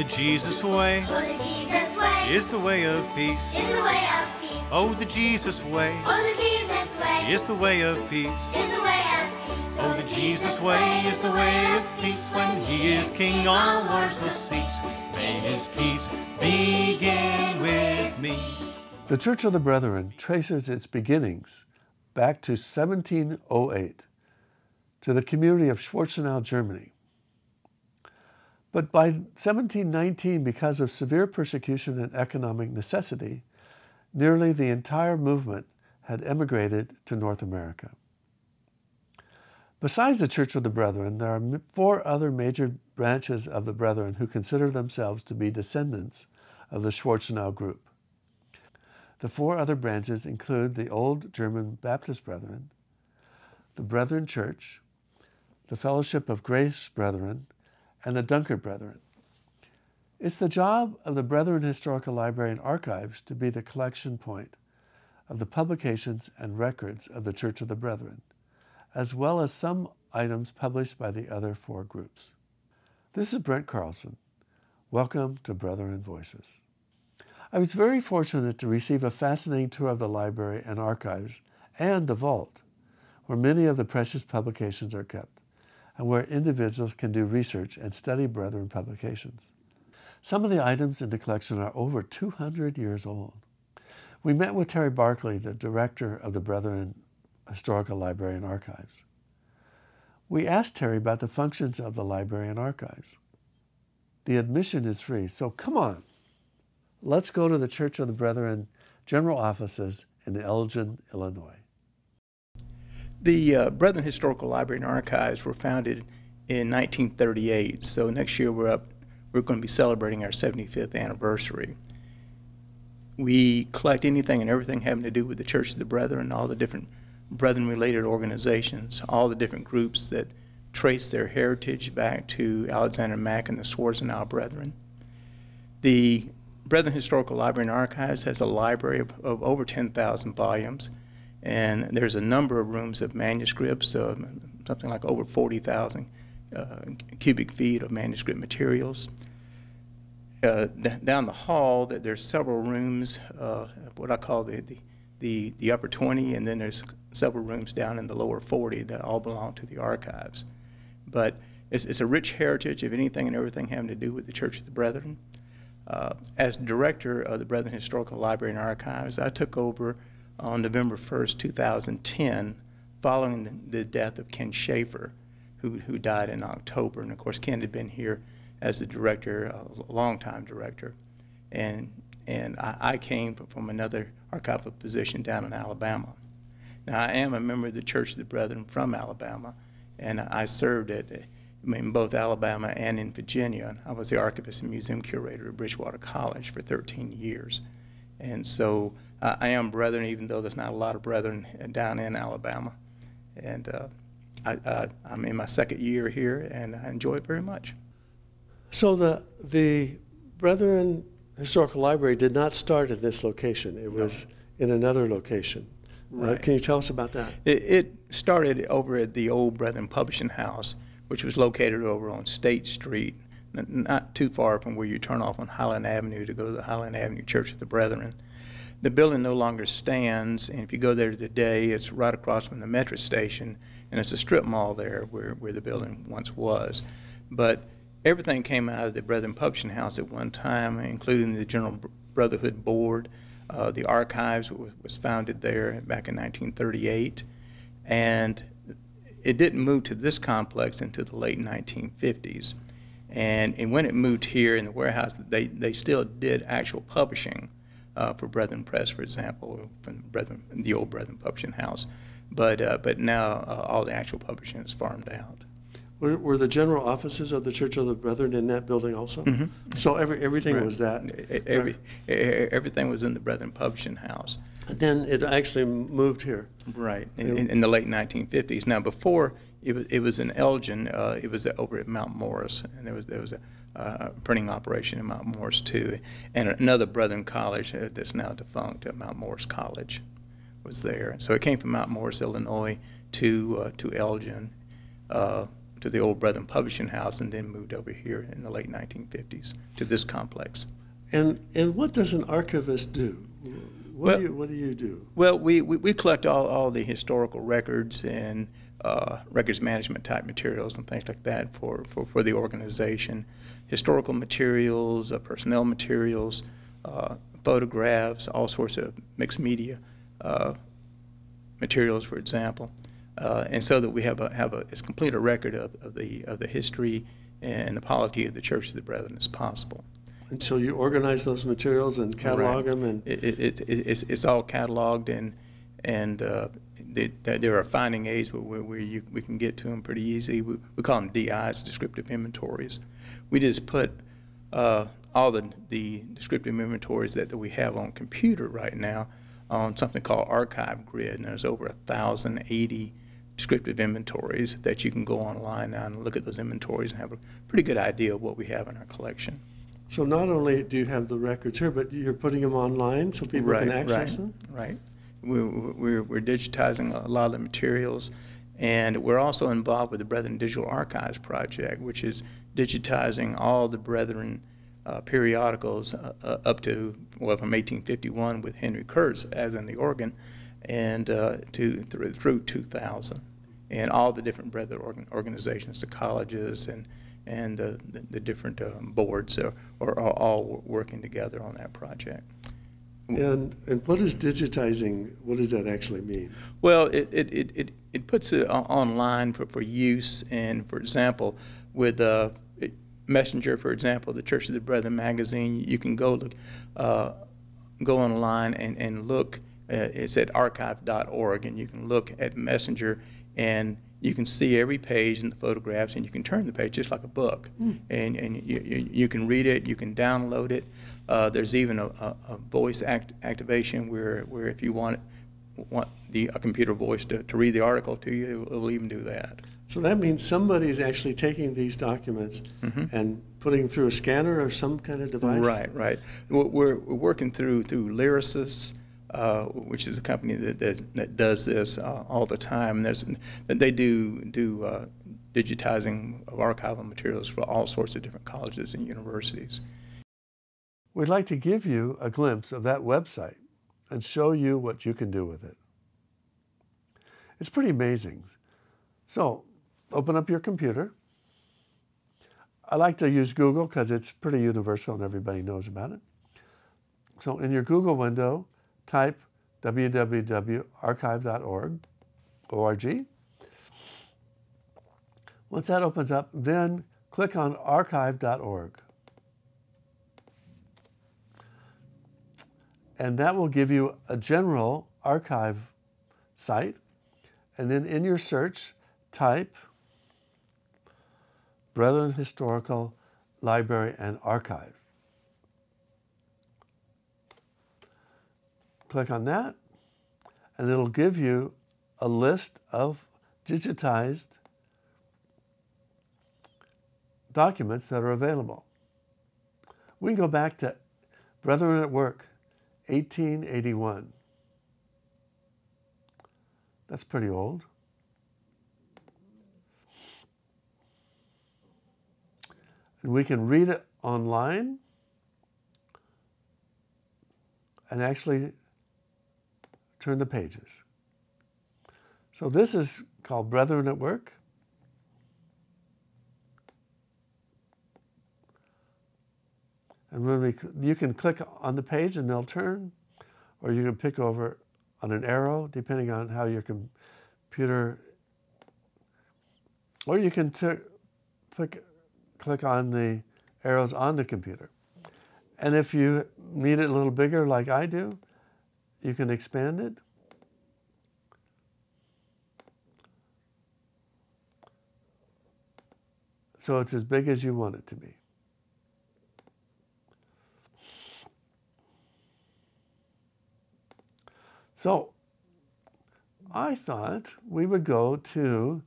Jesus way, oh, the Jesus way, is the way of peace. is the way of peace. Oh, the Jesus way, Oh, the Jesus way, is the way of peace. is the way of peace. Oh, the Jesus way is the way of peace. When he is king, all wars will cease. May his peace begin with me. The Church of the Brethren traces its beginnings back to 1708, to the community of Schwarzenau, Germany. But by 1719, because of severe persecution and economic necessity, nearly the entire movement had emigrated to North America. Besides the Church of the Brethren, there are 4 other major branches of the Brethren who consider themselves to be descendants of the Schwarzenau group. The 4 other branches include the Old German Baptist Brethren, the Brethren Church, the Fellowship of Grace Brethren, and the Dunkard Brethren. It's the job of the Brethren Historical Library and Archives to be the collection point of the publications and records of the Church of the Brethren, as well as some items published by the other 4 groups. This is Brent Carlson. Welcome to Brethren Voices. I was very fortunate to receive a fascinating tour of the library and archives and the vault, where many of the precious publications are kept, and where individuals can do research and study Brethren publications. Some of the items in the collection are over 200 years old. We met with Terry Barkley, the director of the Brethren Historical Library and Archives. We asked Terry about the functions of the library and archives. The admission is free, so come on. Let's go to the Church of the Brethren general offices in Elgin, Illinois. The Brethren Historical Library and Archives were founded in 1938, so next year we're going to be celebrating our 75th anniversary. We collect anything and everything having to do with the Church of the Brethren, all the different Brethren-related organizations, all the different groups that trace their heritage back to Alexander Mack and the Schwarzenau Brethren. The Brethren Historical Library and Archives has a library of over 10,000 volumes, and there's a number of rooms of manuscripts, something like over 40,000 cubic feet of manuscript materials. Down the hall, there's several rooms, what I call the upper 20, and then there's several rooms down in the lower 40 that all belong to the archives. But it's a rich heritage of anything and everything having to do with the Church of the Brethren. As director of the Brethren Historical Library and Archives, I took over on November 1st, 2010, following the death of Ken Schaefer, who died in October. And of course, Ken had been here as the director, a long-time director. And I came from another archival position down in Alabama. Now, I am a member of the Church of the Brethren from Alabama, and I served in both Alabama and in Virginia. I was the archivist and museum curator at Bridgewater College for 13 years. And so I am Brethren, even though there's not a lot of Brethren down in Alabama. And I'm in my 2nd year here, and I enjoy it very much. So the Brethren Historical Library did not start in this location. It was in another location. Right. Can you tell us about that? It started over at the old Brethren Publishing House, which was located over on State Street, not too far from where you turn off on Highland Avenue to go to the Highland Avenue Church of the Brethren. The building no longer stands, and if you go there today, it's right across from the metro station, and it's a strip mall there where the building once was. But everything came out of the Brethren Publishing House at one time, including the General Brotherhood Board. The archives was founded there back in 1938, and it didn't move to this complex until the late 1950s. And when it moved here in the warehouse, they still did actual publishing for Brethren Press, for example, from the old Brethren Publishing House. But now all the actual publishing is farmed out. Were the general offices of the Church of the Brethren in that building also? Mm-hmm. So everything Right. was that? Everything was in the Brethren Publishing House. And then it actually moved here. Right, in the late 1950s. Now, before it was in Elgin, it was over at Mount Morris, and there was a printing operation in Mount Morris too, and another Brethren college that's now defunct, Mount Morris College, was there. So it came from Mount Morris, Illinois, to Elgin. to the old Brethren Publishing House, and then moved over here in the late 1950s to this complex. And what does an archivist do? What do you do? Well, we collect all the historical records and records management type materials and things like that for the organization. Historical materials, personnel materials, photographs, all sorts of mixed media materials, for example, and so that we have as complete a record of the history and the polity of the Church of the Brethren as possible. And so you organize those materials and catalog them, and it's all cataloged, and there are finding aids where we can get to them pretty easy. We call them DIs, descriptive inventories. We just put all the descriptive inventories that we have on computer right now on something called Archive Grid, and there's over 1,080 descriptive inventories that you can go online now and look at those inventories and have a pretty good idea of what we have in our collection. So not only do you have the records here, but you're putting them online so people can access them? Right. We're digitizing a lot of the materials, and we're also involved with the Brethren Digital Archives Project, which is digitizing all the Brethren periodicals up to, well, from 1851 with Henry Kurtz, as in the organ, and through 2000, and all the different Brethren organizations, the colleges, and the different boards are all working together on that project. And what is digitizing? What does that actually mean? Well, it puts it online for use, and for example, with Messenger, for example, the Church of the Brethren magazine, you can go online and look. It's at archive.org, and you can look at Messenger, and you can see every page in the photographs, and you can turn the page just like a book, and you can read it, you can download it. There's even a voice activation where if you want a computer voice to read the article to you, it will even do that. So that means somebody's actually taking these documents and putting them through a scanner or some kind of device? Right. We're working through Lyrasis, which is a company that does this all the time. They do digitizing of archival materials for all sorts of different colleges and universities. We'd like to give you a glimpse of that website and show you what you can do with it. It's pretty amazing. So, open up your computer. I like to use Google because it's pretty universal and everybody knows about it. So in your Google window, type www.archive.org. Once that opens up, then click on archive.org. And that will give you a general archive site. And then in your search, type Brethren Historical Library and Archive. Click on that, and it'll give you a list of digitized documents that are available. We can go back to Brethren at Work, 1881. That's pretty old. And we can read it online and actually turn the pages. So this is called Brethren at Work. And when you can click on the page and they'll turn, or you can pick over on an arrow, depending on how your computer, or you can click on the arrows on the computer. And if you need it a little bigger like I do, you can expand it. So it's as big as you want it to be. So I thought we would go to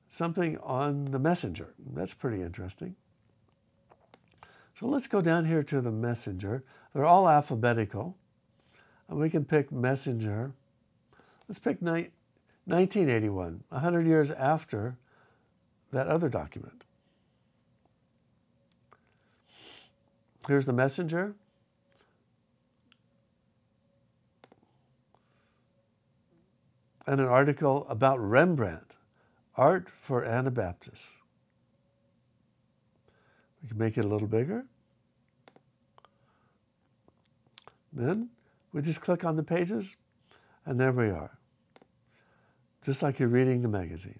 something on the Messenger. That's pretty interesting. So let's go down here to the Messenger. They're all alphabetical. And we can pick Messenger. Let's pick 1981, 100 years after that other document. Here's the messenger. And an article about Rembrandt, Art for Anabaptists. We can make it a little bigger. Then we just click on the pages, and there we are. Just like you're reading the magazine.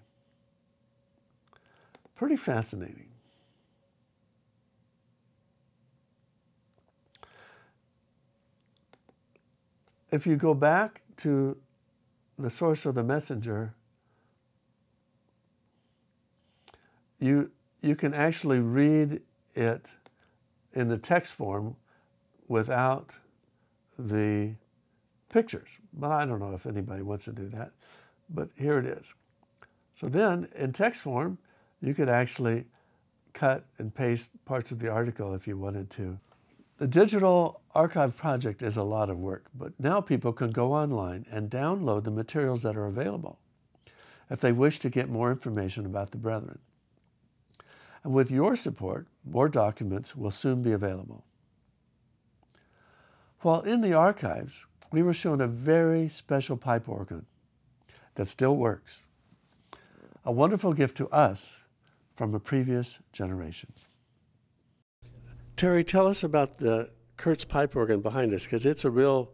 Pretty fascinating. If you go back to the source of the messenger, you can actually read it in the text form without the pictures. But I don't know if anybody wants to do that. But here it is. So then, in text form, you could actually cut and paste parts of the article if you wanted to. The digital archive project is a lot of work, but now people can go online and download the materials that are available if they wish to get more information about the Brethren. And with your support, more documents will soon be available. While in the archives, we were shown a very special pipe organ that still works. A wonderful gift to us from a previous generation. Terry, tell us about the Kurtz pipe organ behind us, because it's a real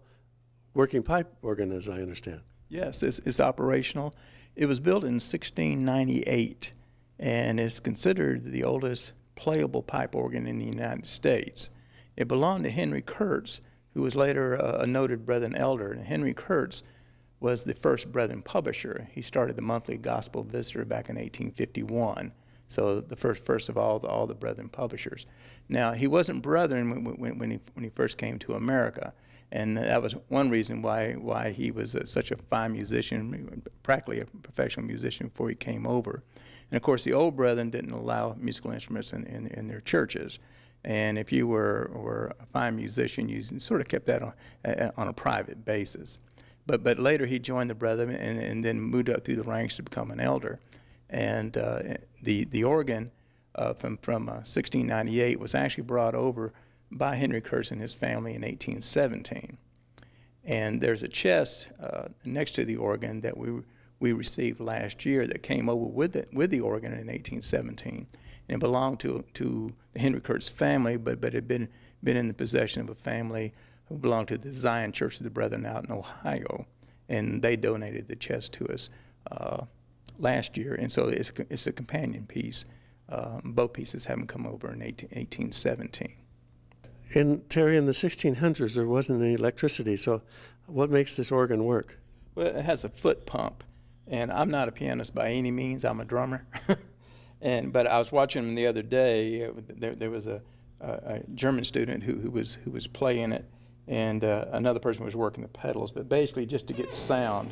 working pipe organ, as I understand. Yes, it's operational. It was built in 1698 and is considered the oldest playable pipe organ in the United States. It belonged to Henry Kurtz, who was later a noted Brethren elder. And Henry Kurtz was the first Brethren publisher. He started the Monthly Gospel Visitor back in 1851. So the first of all the Brethren publishers. Now, he wasn't Brethren when he first came to America, and that was one reason why he was such a fine musician, practically a professional musician before he came over. And of course, the old Brethren didn't allow musical instruments in their churches. And if you were a fine musician, you sort of kept that on a private basis. But later he joined the Brethren and then moved up through the ranks to become an elder. And the organ from 1698 was actually brought over by Henry Kurtz and his family in 1817. And there's a chest next to the organ that we received last year that came over with the organ in 1817. And it belonged to the Henry Kurtz family, but had been in the possession of a family who belonged to the Zion Church of the Brethren out in Ohio. And they donated the chest to us last year, and so it's a companion piece. Both pieces haven't come over in 1817. Terry, in the 1600s, there wasn't any electricity, so what makes this organ work? Well, it has a foot pump, and I'm not a pianist by any means. I'm a drummer. But I was watching him the other day. There was a German student who was playing it, and another person was working the pedals, but basically just to get sound.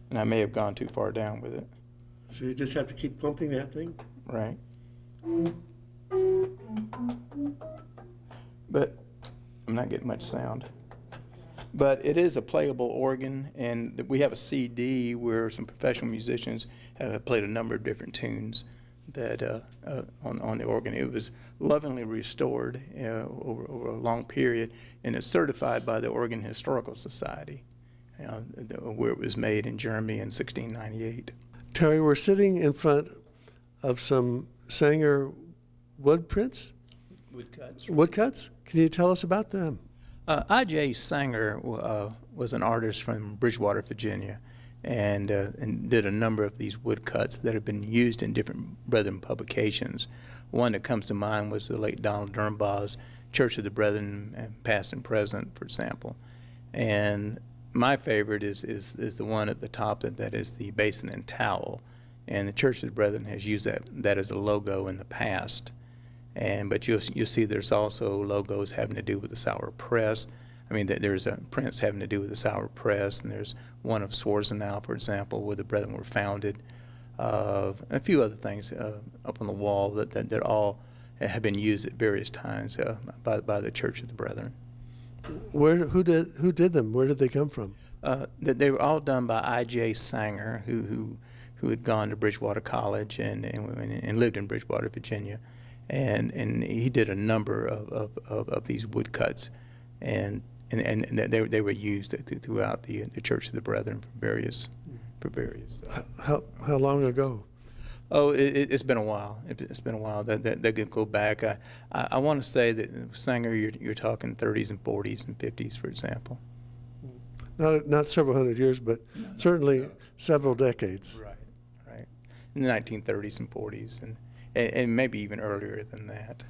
And I may have gone too far down with it. So you just have to keep pumping that thing? Right. But I'm not getting much sound. But it is a playable organ, and we have a CD where some professional musicians have played a number of different tunes that on the organ. It was lovingly restored over a long period, and it's certified by the Organ Historical Society, where it was made in Germany in 1698. Terry, we're sitting in front of some Sanger wood prints? Woodcuts. Woodcuts? Can you tell us about them? I.J. Sanger was an artist from Bridgewater, Virginia, and did a number of these woodcuts that have been used in different Brethren publications. One that comes to mind was the late Donald Dernbaugh's Church of the Brethren, Past and Present, for example. And my favorite is the one at the top that is the basin and towel. And the Church of the Brethren has used that as a logo in the past. But you'll see there's also logos having to do with the Sour Press. I mean, there's prints having to do with the Sour Press, and there's one of Schwarzenau, for example, where the Brethren were founded. A few other things up on the wall that all have been used at various times by the Church of the Brethren. Who did them? Where did they come from? They were all done by I.J. Sanger, who had gone to Bridgewater College and lived in Bridgewater, Virginia, and he did a number of these woodcuts, and they were used throughout the Church of the Brethren for various. How long ago? Oh, it's been a while. It's been a while. They could go back. I want to say that Sanger, you're talking 30s and 40s and 50s, for example. Not several hundred years, but certainly several decades. Right. In the 1930s and 40s, and maybe even earlier than that.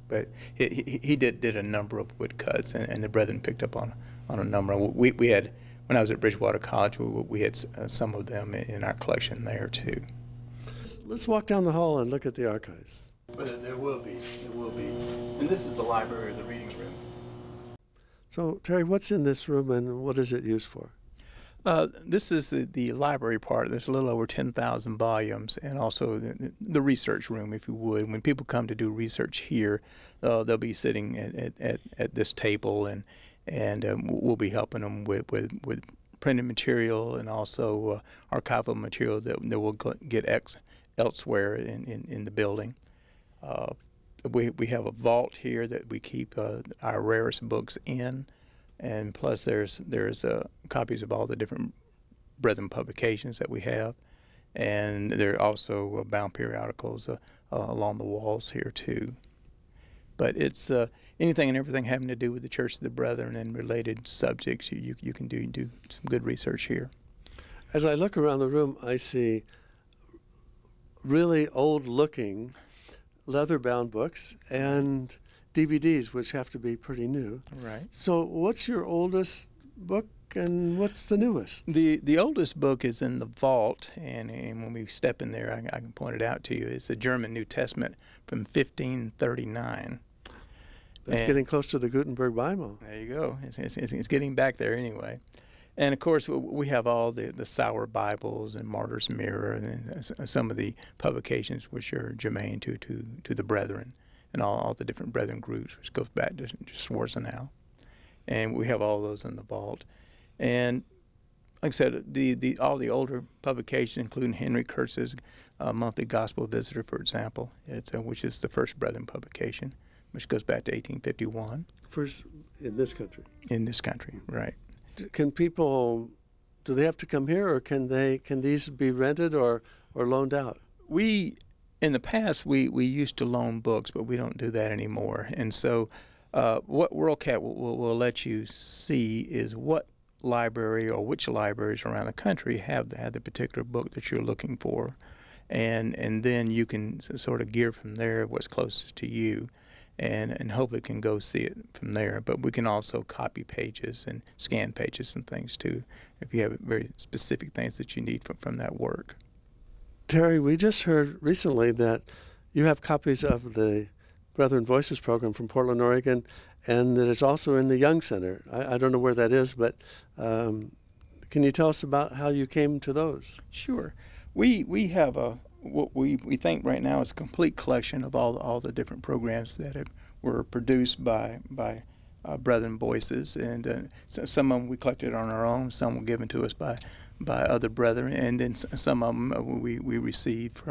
But he did a number of woodcuts, and the Brethren picked up on a number. We had, when I was at Bridgewater College, we had some of them in our collection there too. Let's walk down the hall and look at the archives. But there will be. And this is the library or the reading room. So, Terry, what's in this room and what is it used for? This is the library part. There's a little over 10,000 volumes, and also the research room, if you would. When people come to do research here, they'll be sitting at this table, and we'll be helping them with printed material and also archival material that we'll get elsewhere in the building. We have a vault here that we keep our rarest books in, and plus there's copies of all the different Brethren publications that we have, and there are also bound periodicals along the walls here too. But it's anything and everything having to do with the Church of the Brethren and related subjects. You can do some good research here. As I look around the room, I see really old-looking leather-bound books and DVDs, which have to be pretty new. Right. So what's your oldest book and what's the newest? The oldest book is in the vault, and when we step in there, I can point it out to you. It's a German New Testament from 1539. That's getting close to the Gutenberg Bible. There you go. It's getting back there anyway. And, of course, we have all the Sauer Bibles and Martyr's Mirror and some of the publications which are germane to the Brethren and all the different Brethren groups, which goes back to Schwarzenau. And we have all those in the vault. And, like I said, all the older publications, including Henry Kurtz's Monthly Gospel Visitor, for example, which is the first Brethren publication, which goes back to 1851. First in this country? In this country, right. Can people, do they have to come here, or can these be rented or loaned out? In the past, we used to loan books, but we don't do that anymore. And so what WorldCat will let you see is what library or which libraries around the country have the particular book that you're looking for. And then you can sort of gear from there what's closest to you. And hope it can go see it from there. But we can also copy pages and scan pages and things too, if you have very specific things that you need from that work. Terry, we just heard recently that you have copies of the Brethren Voices program from Portland, Oregon, and that it's also in the Young Center. I don't know where that is, but can you tell us about how you came to those? Sure. We have what we think right now is a complete collection of all the different programs that were produced by Brethren Voices, and so some of them we collected on our own, some were given to us by other brethren, and then some of them we received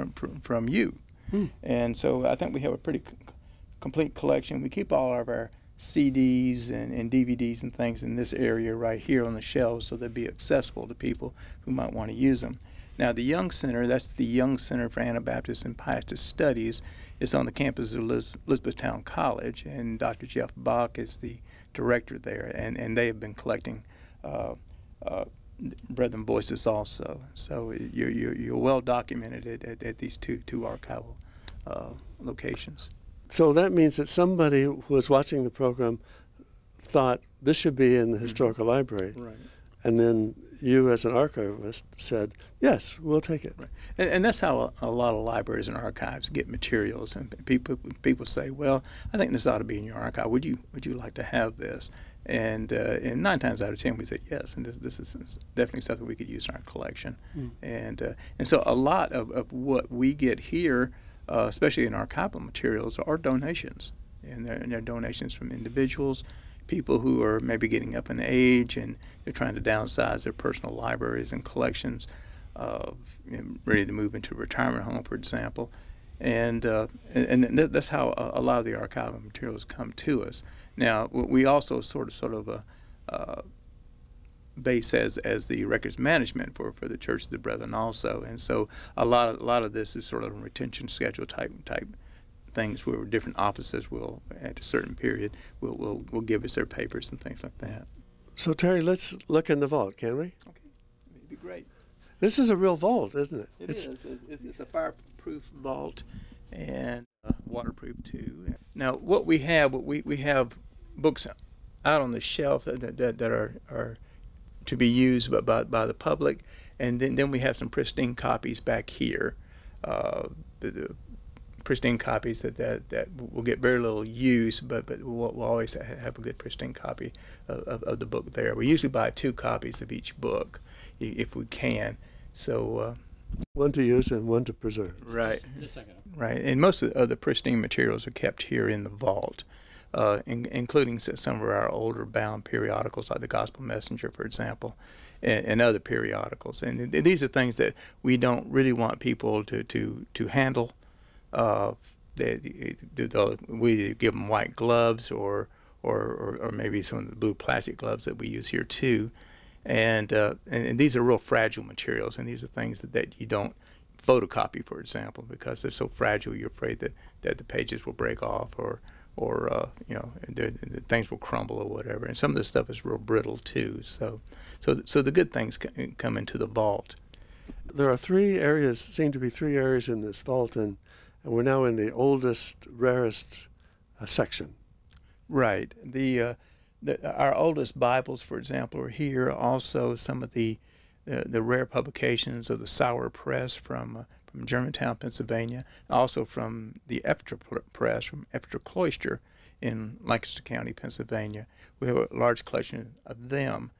from you. And so I think we have a pretty complete collection. We keep all of our CDs and DVDs and things in this area right here on the shelves, so they'll be accessible to people who might want to use them. Now, the Young Center, that's the Young Center for Anabaptist and Pietist Studies. It's on the campus of Elizabethtown College, and Dr. Jeff Bach is the director there, and they have been collecting Brethren Voices also. So you're well documented at these two archival locations. So that means that somebody who was watching the program thought this should be in the historical library. Right. And then you, as an archivist, said, yes, we'll take it. Right. And that's how a lot of libraries and archives get materials. And people say, well, I think this ought to be in your archive. Would you like to have this? And 9 times out of 10, we say yes. And this is definitely something we could use in our collection. And so a lot of what we get here, especially in archival materials, are donations. And they're donations from individuals, people who are maybe getting up in age and they're trying to downsize their personal libraries and collections, ready to move into a retirement home, for example. And that's how a lot of the archival materials come to us. Now, we also sort of base as the records management for the Church of the Brethren also, and so a lot of this is sort of a retention schedule type things where different offices will at a certain period will give us their papers and things like that. So Terry, let's look in the vault, can we? Okay, it'd be great. This is a real vault, isn't it? It's a fireproof vault and waterproof too. Now, what we have books out on the shelf that are to be used by the public, and then we have some pristine copies back here, the pristine copies that will get very little use, but we'll always have a good pristine copy of the book there. We usually buy 2 copies of each book if we can. So one to use and one to preserve. Right. Just a second. Right, and most of the pristine materials are kept here in the vault. Including some of our older bound periodicals like the Gospel Messenger, for example, and other periodicals. And these are things that we don't really want people to handle. We give them white gloves or maybe some of the blue plastic gloves that we use here too. And these are real fragile materials, and these are things that you don't photocopy, for example, because they're so fragile. You're afraid that the pages will break off or the things will crumble or whatever. And some of this stuff is real brittle too. So the good things come into the vault. There are 3 areas, seem to be 3 areas in this vault, and we're now in the oldest, rarest section. Right. Our oldest Bibles, for example, are here. Also, some of the rare publications of the Sauer Press from Germantown, Pennsylvania, also from the Efter Press from Efter Cloister in Lancaster County, Pennsylvania. We have a large collection of them.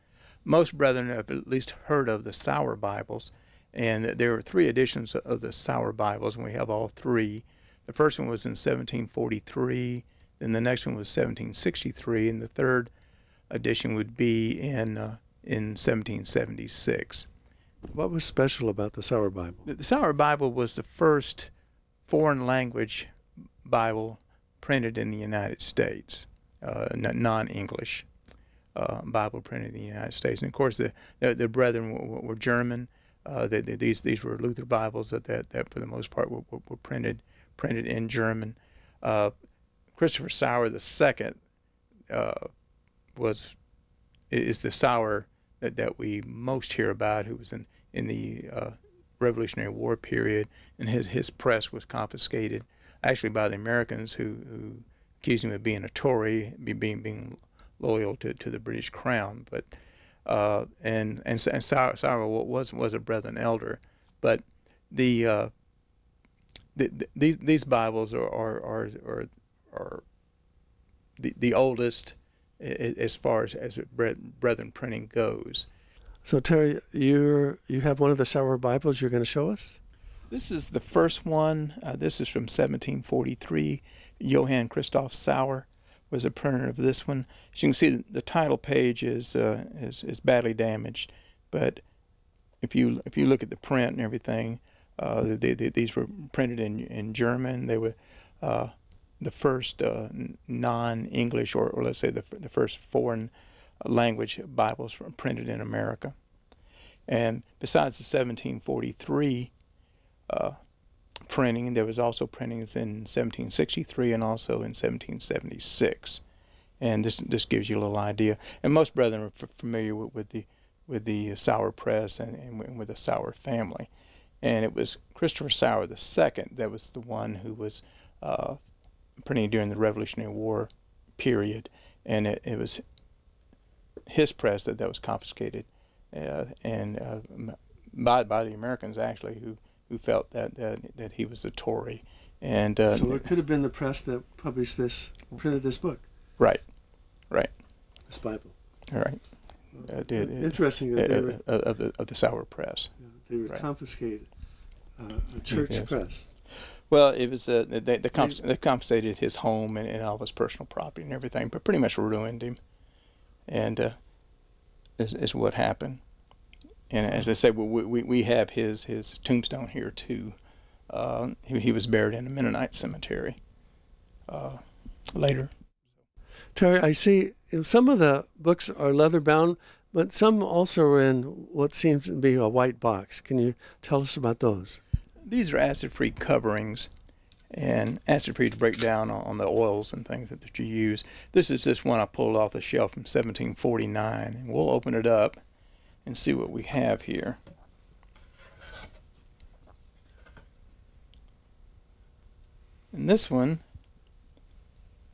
Most brethren have at least heard of the Sauer Bibles, and there are 3 editions of the Sauer Bibles, and we have all 3. The first one was in 1743, then the next one was 1763, and the third edition would be in 1776. What was special about the Sauer Bible? The Sauer Bible was the first foreign language Bible printed in the United States, non-English Bible printed in the United States. And of course, the brethren were German. These were Luther Bibles that for the most part were printed in German. Christopher Sauer II is the Sauer that we most hear about, who was in the Revolutionary War period, and his press was confiscated, actually by the Americans who accused him of being a Tory, being loyal to the British Crown. But and Sauer was a Brethren elder, but these Bibles are the oldest as far as Brethren printing goes. So Terry, you have one of the Sauer Bibles you're going to show us? This is the first one. This is from 1743. Johann Christoph Sauer was a printer of this one. As you can see, the title page is badly damaged, but if you look at the print and everything, these were printed in German. They were the first non-English, or let's say the first foreign language Bibles were printed in America. And besides the 1743 printing, there was also printings in 1763 and also in 1776. And this gives you a little idea. And most brethren are familiar with the Sauer Press and with the Sauer family. And it was Christopher Sauer II that was the one who was printing during the Revolutionary War period, and it was his press that was confiscated, and by the Americans actually, who felt that he was a Tory, and so it could have been the press that printed this book. Right. This Bible. All right. Interesting that they were of the Sauer Press. Yeah, they were right. confiscated a church press. Well, it was they confiscated his home and all of his personal property and everything, but pretty much ruined him. and is what happened. And as I said, we have his tombstone here too. He was buried in a Mennonite cemetery later. Terry, I see some of the books are leather bound, but some also are in what seems to be a white box. Can you tell us about those? These are acid-free coverings, and acid-free to break down on the oils and things that you use. This is just one I pulled off the shelf from 1749, and we'll open it up and see what we have here. And this one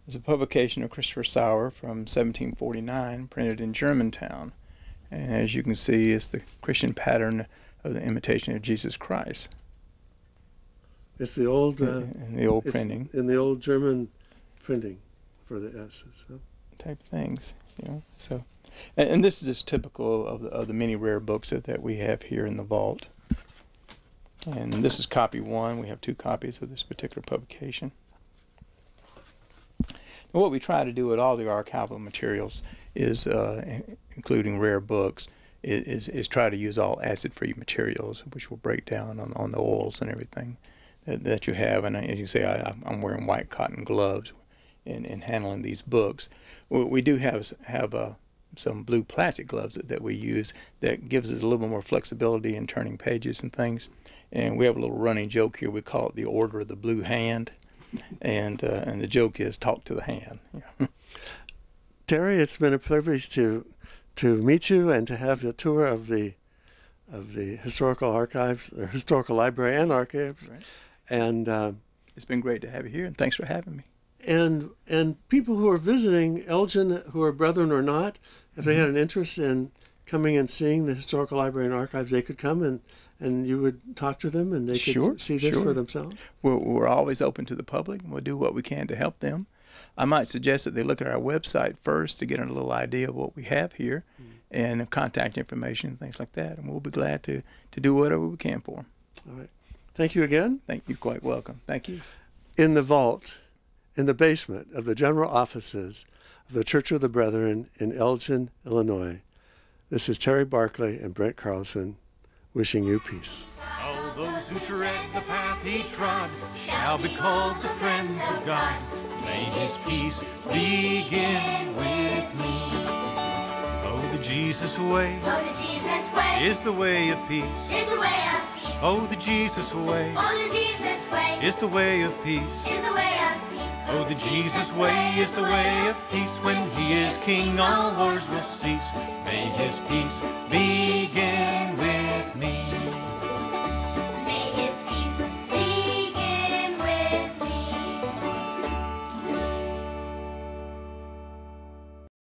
is a publication of Christopher Sauer from 1749, printed in Germantown. And as you can see, it's the Christian pattern of the imitation of Jesus Christ. It's the old in the old printing, in the old German printing for the S's, huh? Type things, you know. So, and this is just typical of the many rare books that we have here in the vault. And this is copy 1. We have 2 copies of this particular publication. And what we try to do with all the archival materials is, including rare books, is try to use all acid-free materials, which will break down on the oils and everything that you have. And as you say, I'm wearing white cotton gloves in handling these books. We do have some blue plastic gloves that we use that gives us a little bit more flexibility in turning pages and things. And we have a little running joke here. We call it the Order of the Blue Hand, and the joke is talk to the hand. Terry, it's been a privilege to meet you and to have a tour of the historical archives, or historical library and archives. Right. And it's been great to have you here, and thanks for having me. And people who are visiting Elgin, who are brethren or not, if they had an interest in coming and seeing the historical library and archives, they could come and you would talk to them and they could see this for themselves. We're always open to the public, and we'll do what we can to help them. I might suggest that they look at our website first to get a little idea of what we have here, and contact information and things like that, and we'll be glad to do whatever we can for them. All right. Thank you again. Thank you. Quite welcome. Thank you. In the vault, in the basement of the general offices of the Church of the Brethren in Elgin, Illinois, this is Terry Barkley and Brent Carlson wishing you peace. All those who tread the path he trod shall be called the friends of God. May his peace begin with me. Oh, the Jesus way, is the way of peace. Oh, the Jesus way, is the way of peace. Oh, the Jesus way is the way of peace. When he is king, all wars will cease. May his peace